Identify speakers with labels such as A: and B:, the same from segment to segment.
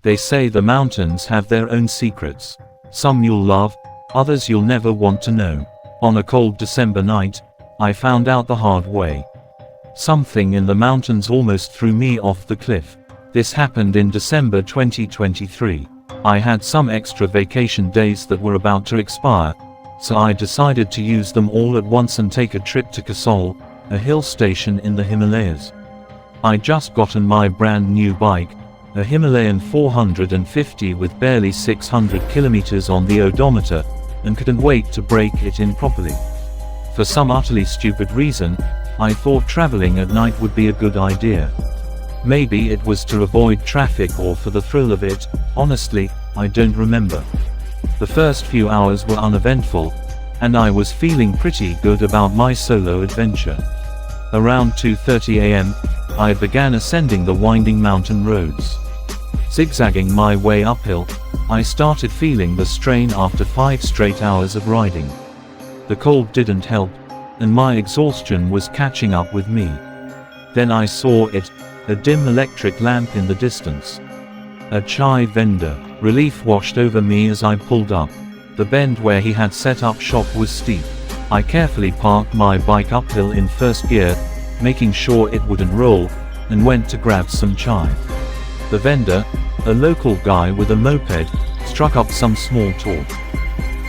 A: They say the mountains have their own secrets. Some you'll love, others you'll never want to know. On a cold December night, I found out the hard way. Something in the mountains almost threw me off the cliff. This happened in December 2023. I had some extra vacation days that were about to expire, so I decided to use them all at once and take a trip to Kasol, a hill station in the Himalayas. I'd just gotten my brand new bike, a Himalayan 450 with barely 600 kilometers on the odometer, and couldn't wait to break it in properly. For some utterly stupid reason, I thought traveling at night would be a good idea. Maybe it was to avoid traffic or for the thrill of it, honestly, I don't remember. The first few hours were uneventful, and I was feeling pretty good about my solo adventure. Around 2:30 a.m., I began ascending the winding mountain roads. Zigzagging my way uphill, I started feeling the strain after 5 straight hours of riding. The cold didn't help, and my exhaustion was catching up with me. Then I saw it, a dim electric lamp in the distance. A chai vendor. Relief washed over me as I pulled up. The bend where he had set up shop was steep. I carefully parked my bike uphill in first gear, making sure it wouldn't roll, and went to grab some chai. The vendor, a local guy with a moped, struck up some small talk.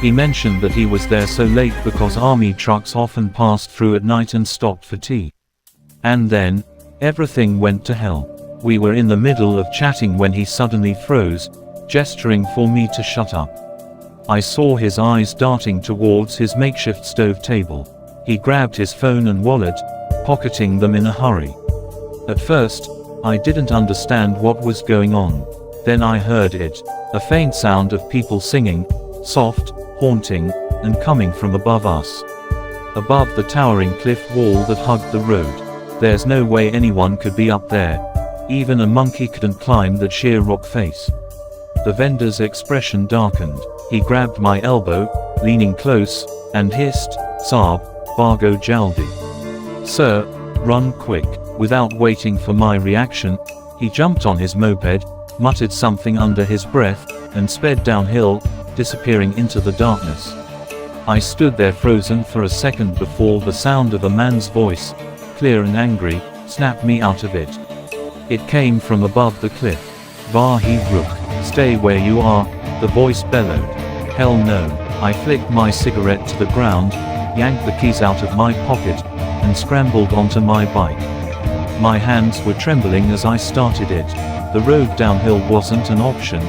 A: He mentioned that he was there so late because army trucks often passed through at night and stopped for tea. And then, everything went to hell. We were in the middle of chatting when he suddenly froze, gesturing for me to shut up. I saw his eyes darting towards his makeshift stove table. He grabbed his phone and wallet, pocketing them in a hurry. At first, I didn't understand what was going on. Then I heard it, a faint sound of people singing, soft, haunting, and coming from above us. Above the towering cliff wall that hugged the road. There's no way anyone could be up there. Even a monkey couldn't climb that sheer rock face. The vendor's expression darkened. He grabbed my elbow, leaning close, and hissed, "Saab, Bargo Jaldi. Sir, run quick." Without waiting for my reaction, he jumped on his moped, muttered something under his breath, and sped downhill, disappearing into the darkness. I stood there frozen for a second before the sound of a man's voice, clear and angry, snapped me out of it. It came from above the cliff. "Vahi Rook, stay where you are," the voice bellowed. "Hell no." I flicked my cigarette to the ground, yanked the keys out of my pocket, and scrambled onto my bike. My hands were trembling as I started it. The road downhill wasn't an option.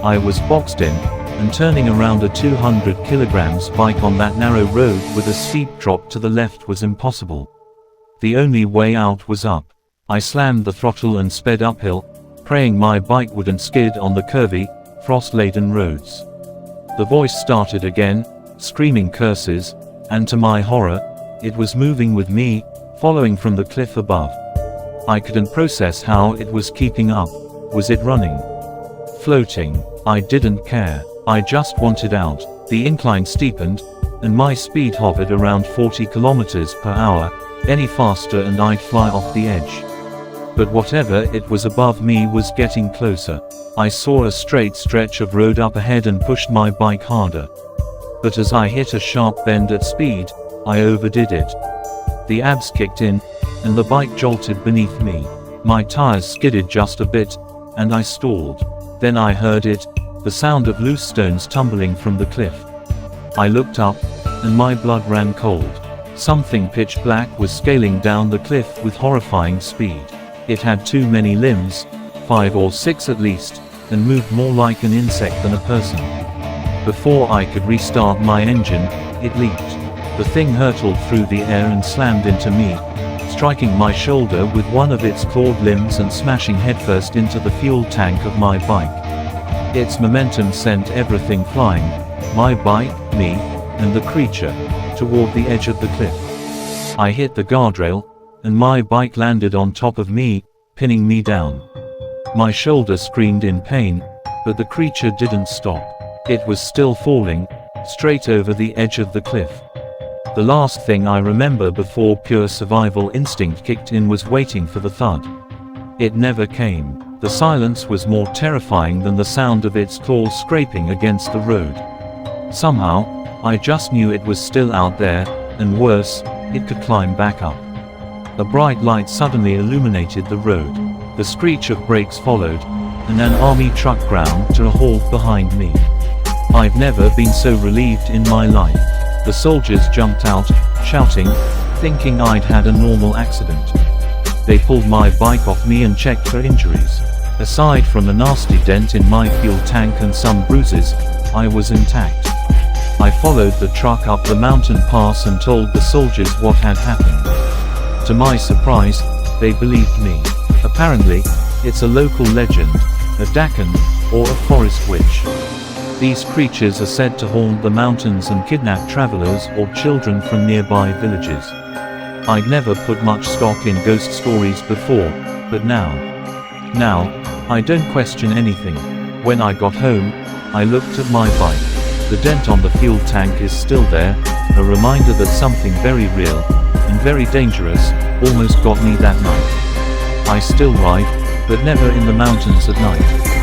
A: I was boxed in, and turning around a 200 kilograms bike on that narrow road with a steep drop to the left was impossible. The only way out was up. I slammed the throttle and sped uphill, praying my bike wouldn't skid on the curvy, frost-laden roads. The voice started again, screaming curses, and to my horror, it was moving with me, following from the cliff above. I couldn't process how it was keeping up. Was it running? Floating? I didn't care. I just wanted out. The incline steepened, and my speed hovered around 40 kilometers per hour. Any faster and I'd fly off the edge. But whatever it was above me was getting closer. I saw a straight stretch of road up ahead and pushed my bike harder. But as I hit a sharp bend at speed, I overdid it. The abs kicked in, and the bike jolted beneath me. My tires skidded just a bit, and I stalled. Then I heard it, the sound of loose stones tumbling from the cliff. I looked up, and my blood ran cold. Something pitch black was scaling down the cliff with horrifying speed. It had too many limbs, 5 or 6 at least, and moved more like an insect than a person. Before I could restart my engine, it leaped. The thing hurtled through the air and slammed into me, striking my shoulder with one of its clawed limbs and smashing headfirst into the fuel tank of my bike. Its momentum sent everything flying, my bike, me, and the creature, toward the edge of the cliff. I hit the guardrail, and my bike landed on top of me, pinning me down. My shoulder screamed in pain, but the creature didn't stop. It was still falling, straight over the edge of the cliff. The last thing I remember before pure survival instinct kicked in was waiting for the thud. It never came. The silence was more terrifying than the sound of its claws scraping against the road. Somehow, I just knew it was still out there, and worse, it could climb back up. A bright light suddenly illuminated the road. The screech of brakes followed, and an army truck ground to a halt behind me. I've never been so relieved in my life. The soldiers jumped out, shouting, thinking I'd had a normal accident. They pulled my bike off me and checked for injuries. Aside from a nasty dent in my fuel tank and some bruises, I was intact. I followed the truck up the mountain pass and told the soldiers what had happened. To my surprise, they believed me. Apparently, it's a local legend, a Dakan, or a forest witch. These creatures are said to haunt the mountains and kidnap travelers or children from nearby villages. I'd never put much stock in ghost stories before, but now, I don't question anything. When I got home, I looked at my bike. The dent on the fuel tank is still there, a reminder that something very real, and very dangerous, almost got me that night. I still ride, but never in the mountains at night.